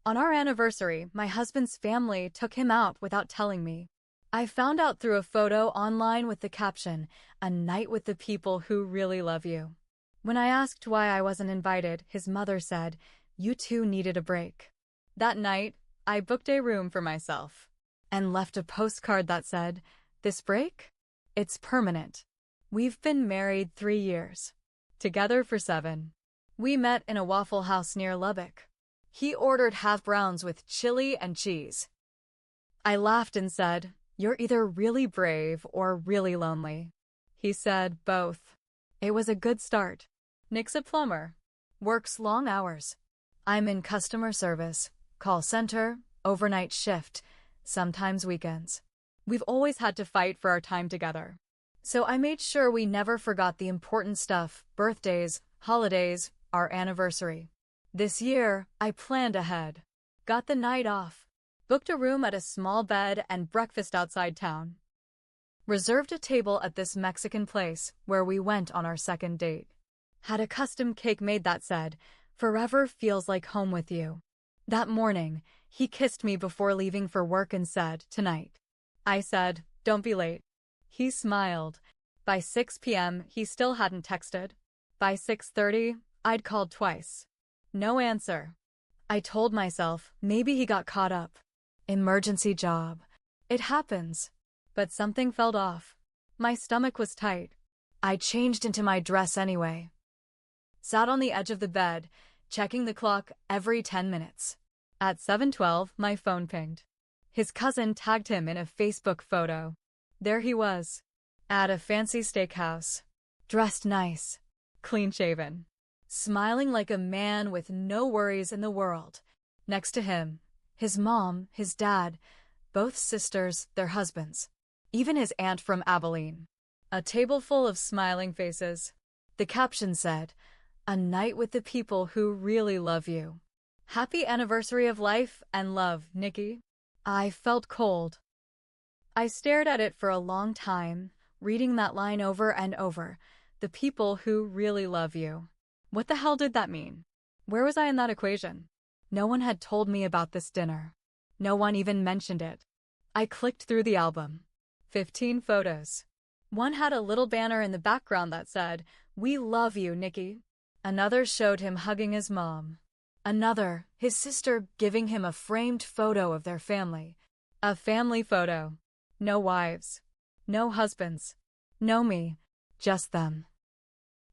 On our anniversary, my husband's family took him out without telling me. I found out through a photo online with the caption, "A night with the people who really love you." When I asked why I wasn't invited, his mother said, "You two needed a break." That night, I booked a room for myself and left a postcard that said, "This break? It's permanent. We've been married 3 years. Together for 7. We met in a Waffle House near Lubbock. He ordered half browns with chili and cheese. I laughed and said, "You're either really brave or really lonely." He said, "Both." It was a good start. Nick's a plumber. Works long hours. I'm in customer service, call center, overnight shift, sometimes weekends. We've always had to fight for our time together. So I made sure we never forgot the important stuff: birthdays, holidays, our anniversary. This year, I planned ahead. Got the night off. Booked a room at a small bed and breakfast outside town. Reserved a table at this Mexican place where we went on our second date. Had a custom cake made that said, "Forever feels like home with you." That morning, he kissed me before leaving for work and said, "Tonight." I said, "Don't be late." He smiled. By 6 p.m., he still hadn't texted. By 6:30, I'd called twice. No answer. I told myself, maybe he got caught up. Emergency job. It happens. But something felt off. My stomach was tight. I changed into my dress anyway. Sat on the edge of the bed, checking the clock every 10 minutes. At 7:12, my phone pinged. His cousin tagged him in a Facebook photo. There he was. At a fancy steakhouse. Dressed nice. Clean-shaven. Smiling like a man with no worries in the world. Next to him, his mom, his dad, both sisters, their husbands. Even his aunt from Abilene. A table full of smiling faces. The caption said, "A night with the people who really love you. Happy anniversary of life and love, Nikki." I felt cold. I stared at it for a long time, reading that line over and over. The people who really love you. What the hell did that mean? Where was I in that equation? No one had told me about this dinner. No one even mentioned it. I clicked through the album. 15 photos. One had a little banner in the background that said, "We love you, Nikki." Another showed him hugging his mom. Another, his sister giving him a framed photo of their family. A family photo. No wives. No husbands. No me. Just them.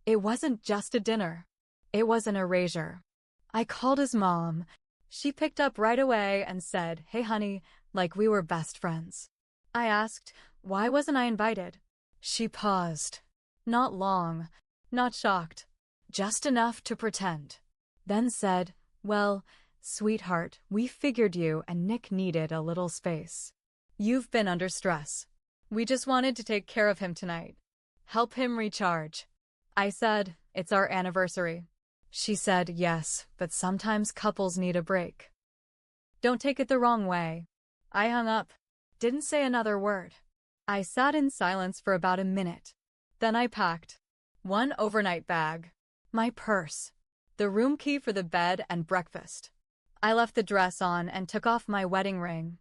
It wasn't just a dinner. It was an erasure. I called his mom. She picked up right away and said, "Hey honey," like we were best friends. I asked, why wasn't I invited? She paused. Not long. Not shocked. Just enough to pretend. Then said, "Well, sweetheart, we figured you and Nick needed a little space. You've been under stress. We just wanted to take care of him tonight. Help him recharge." I said, "It's our anniversary." She said, "Yes, but sometimes couples need a break. Don't take it the wrong way." I hung up. Didn't say another word. I sat in silence for about a minute. Then I packed. One overnight bag. My purse. The room key for the bed and breakfast. I left the dress on and took off my wedding ring.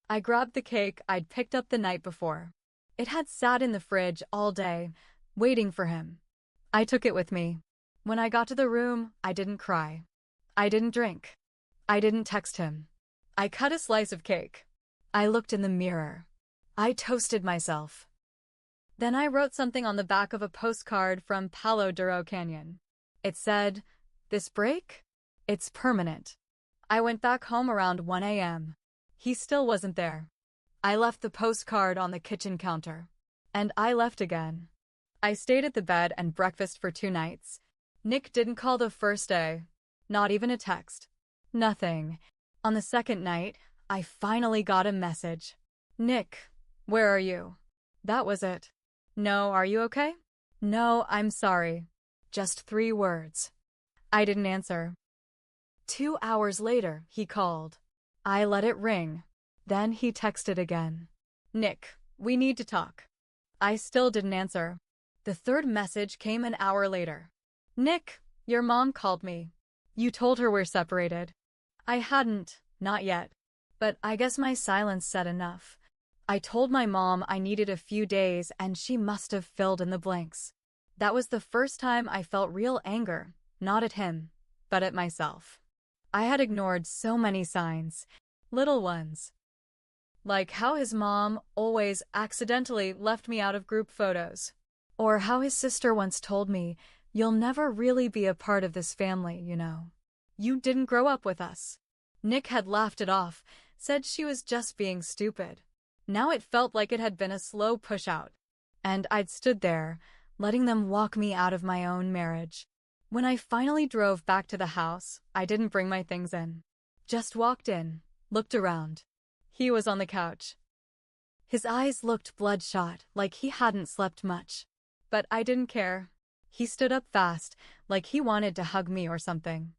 I grabbed the cake I'd picked up the night before. It had sat in the fridge all day, waiting for him. I took it with me. When I got to the room, I didn't cry. I didn't drink. I didn't text him. I cut a slice of cake. I looked in the mirror. I toasted myself. Then I wrote something on the back of a postcard from Palo Duro Canyon. It said, "This break? It's permanent." I went back home around 1 a.m. He still wasn't there. I left the postcard on the kitchen counter. And I left again. I stayed at the bed and breakfast for 2 nights. Nick didn't call the first day. Not even a text. Nothing. On the second night, I finally got a message. "Nick, where are you?" That was it. "No, are you okay?" "No, I'm sorry." Just 3 words. I didn't answer. 2 hours later, he called. I let it ring. Then he texted again. "Nick, we need to talk." I still didn't answer. The third message came an hour later. "Nick, your mom called me. You told her we're separated." I hadn't, not yet. But I guess my silence said enough. I told my mom I needed a few days and she must have filled in the blanks. That was the first time I felt real anger, not at him, but at myself. I had ignored so many signs, little ones. Like how his mom always accidentally left me out of group photos. Or how his sister once told me, "You'll never really be a part of this family, you know. You didn't grow up with us." Nick had laughed it off, said she was just being stupid. Now it felt like it had been a slow push-out. And I'd stood there, letting them walk me out of my own marriage. When I finally drove back to the house, I didn't bring my things in. Just walked in, looked around. He was on the couch. His eyes looked bloodshot, like he hadn't slept much. But I didn't care. He stood up fast, like he wanted to hug me or something.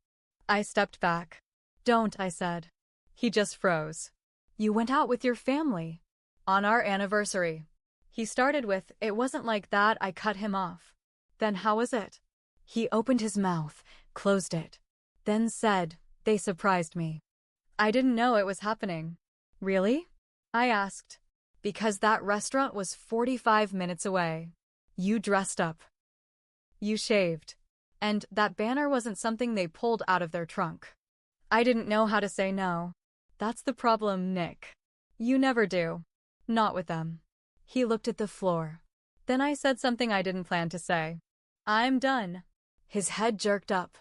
I stepped back. "Don't," I said. He just froze. "You went out with your family." "On our anniversary." He started with, "It wasn't like that." I cut him off. "Then how was it?" He opened his mouth, closed it, then said, "They surprised me." I didn't know it was happening. "Really?" I asked. "Because that restaurant was 45 minutes away. You dressed up. You shaved. And that banner wasn't something they pulled out of their trunk." I didn't know how to say no. That's the problem, Nick. You never do. Not with them. He looked at the floor. Then I said something I didn't plan to say. "I'm done." His head jerked up.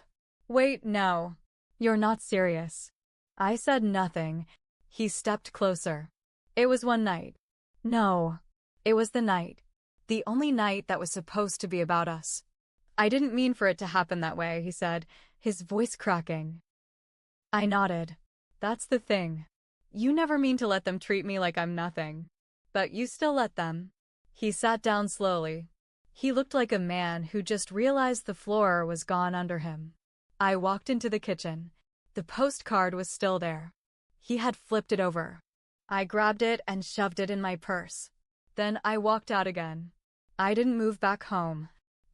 "Wait, no. You're not serious." I said nothing. He stepped closer. "It was one night." "No. It was the night. The only night that was supposed to be about us." "I didn't mean for it to happen that way," he said, his voice cracking. I nodded. "That's the thing. You never mean to let them treat me like I'm nothing. But you still let them." He sat down slowly. He looked like a man who just realized the floor was gone under him. I walked into the kitchen. The postcard was still there. He had flipped it over. I grabbed it and shoved it in my purse. Then I walked out again. I didn't move back home.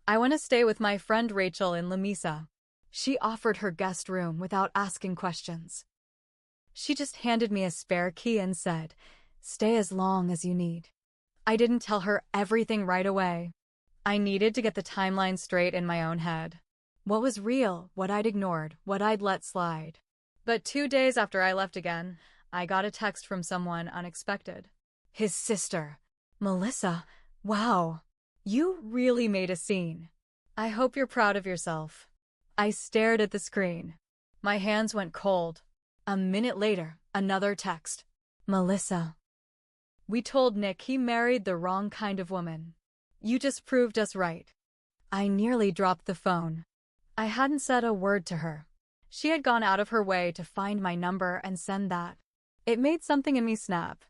I want to stay with my friend Rachel in Lamesa. She offered her guest room without asking questions. She just handed me a spare key and said, "Stay as long as you need." I didn't tell her everything right away. I needed to get the timeline straight in my own head. What was real, what I'd ignored, what I'd let slide. But 2 days after I left again, I got a text from someone unexpected. His sister. "Melissa, wow. You really made a scene. I hope you're proud of yourself." I stared at the screen. My hands went cold. A minute later, another text. "Melissa. We told Nick he married the wrong kind of woman. You just proved us right." I nearly dropped the phone. I hadn't said a word to her. She had gone out of her way to find my number and send that. It made something in me snap.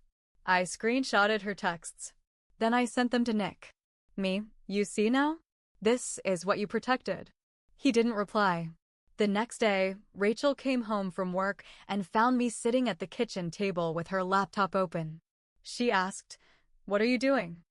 I screenshotted her texts. Then I sent them to Nick. "Me, you see now? This is what you protected." He didn't reply. The next day, Rachel came home from work and found me sitting at the kitchen table with her laptop open. She asked, "What are you doing?"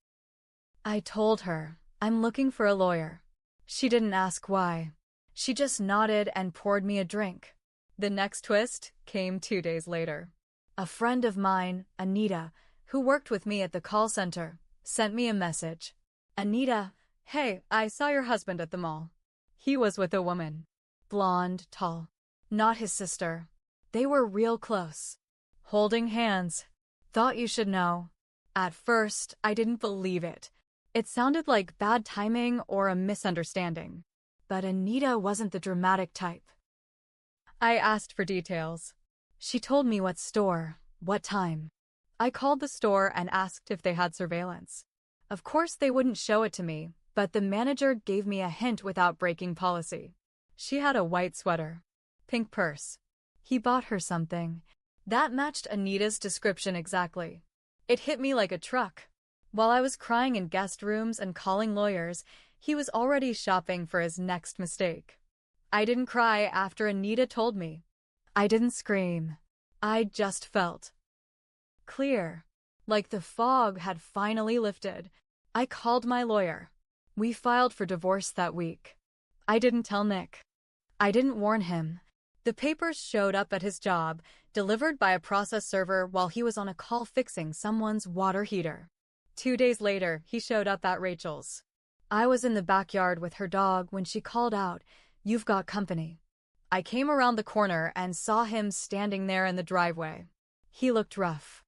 I told her, "I'm looking for a lawyer." She didn't ask why. She just nodded and poured me a drink. The next twist came 2 days later. A friend of mine, Anita, who worked with me at the call center, sent me a message. "Anita, hey, I saw your husband at the mall. He was with a woman. Blonde, tall. Not his sister. They were real close. Holding hands. Thought you should know." At first, I didn't believe it. It sounded like bad timing or a misunderstanding. But Anita wasn't the dramatic type. I asked for details. She told me what store, what time. I called the store and asked if they had surveillance. Of course they wouldn't show it to me, but the manager gave me a hint without breaking policy. She had a white sweater. Pink purse. He bought her something. That matched Anita's description exactly. It hit me like a truck. While I was crying in guest rooms and calling lawyers, he was already shopping for his next mistake. I didn't cry after Anita told me. I didn't scream. I just felt clear. Like the fog had finally lifted. I called my lawyer. We filed for divorce that week. I didn't tell Nick. I didn't warn him. The papers showed up at his job, delivered by a process server while he was on a call fixing someone's water heater. 2 days later, he showed up at Rachel's. I was in the backyard with her dog when she called out, "You've got company." I came around the corner and saw him standing there in the driveway. He looked rough.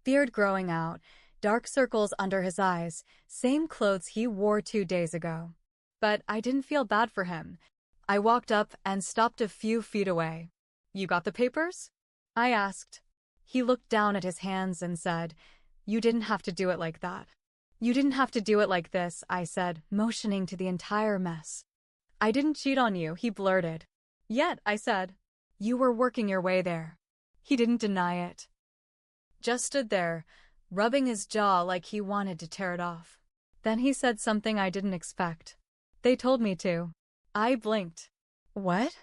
Beard growing out, dark circles under his eyes, same clothes he wore 2 days ago. But I didn't feel bad for him. I walked up and stopped a few feet away. "You got the papers?" I asked. He looked down at his hands and said, "You didn't have to do it like that." "You didn't have to do it like this," I said, motioning to the entire mess. "I didn't cheat on you," he blurted. "Yet," I said. "You were working your way there." He didn't deny it. Just stood there, rubbing his jaw like he wanted to tear it off. Then he said something I didn't expect. "They told me to." I blinked. "What?"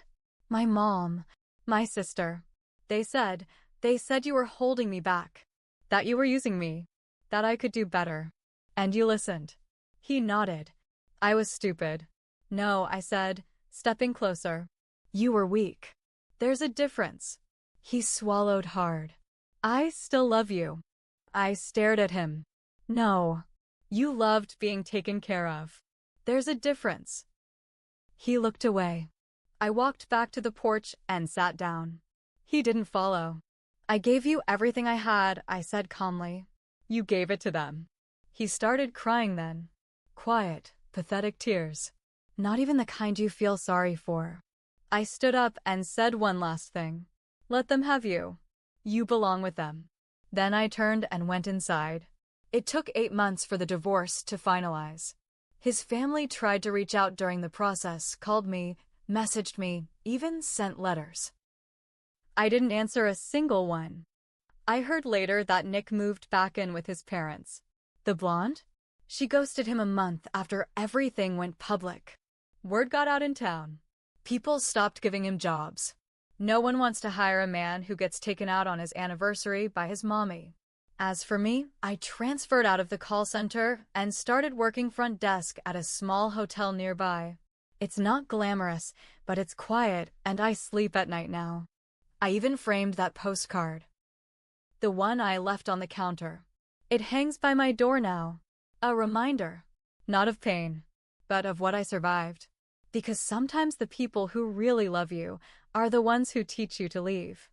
"My mom, my sister. They said you were holding me back. That you were using me. That I could do better. And you listened." He nodded. I was stupid. "No," I said, stepping closer. "You were weak. There's a difference." He swallowed hard. "I still love you." I stared at him. "No. You loved being taken care of. There's a difference." He looked away. I walked back to the porch and sat down. He didn't follow. "I gave you everything I had," I said calmly. "You gave it to them." He started crying then. Quiet, pathetic tears. Not even the kind you feel sorry for. I stood up and said one last thing. "Let them have you. You belong with them." Then I turned and went inside. It took 8 months for the divorce to finalize. His family tried to reach out during the process, called me, messaged me, even sent letters. I didn't answer a single one. I heard later that Nick moved back in with his parents. The blonde? She ghosted him a month after everything went public. Word got out in town. People stopped giving him jobs. No one wants to hire a man who gets taken out on his anniversary by his mommy. As for me, I transferred out of the call center and started working front desk at a small hotel nearby. It's not glamorous, but it's quiet and I sleep at night now. I even framed that postcard. The one I left on the counter. It hangs by my door now. A reminder. Not of pain, but of what I survived. Because sometimes the people who really love you are the ones who teach you to leave.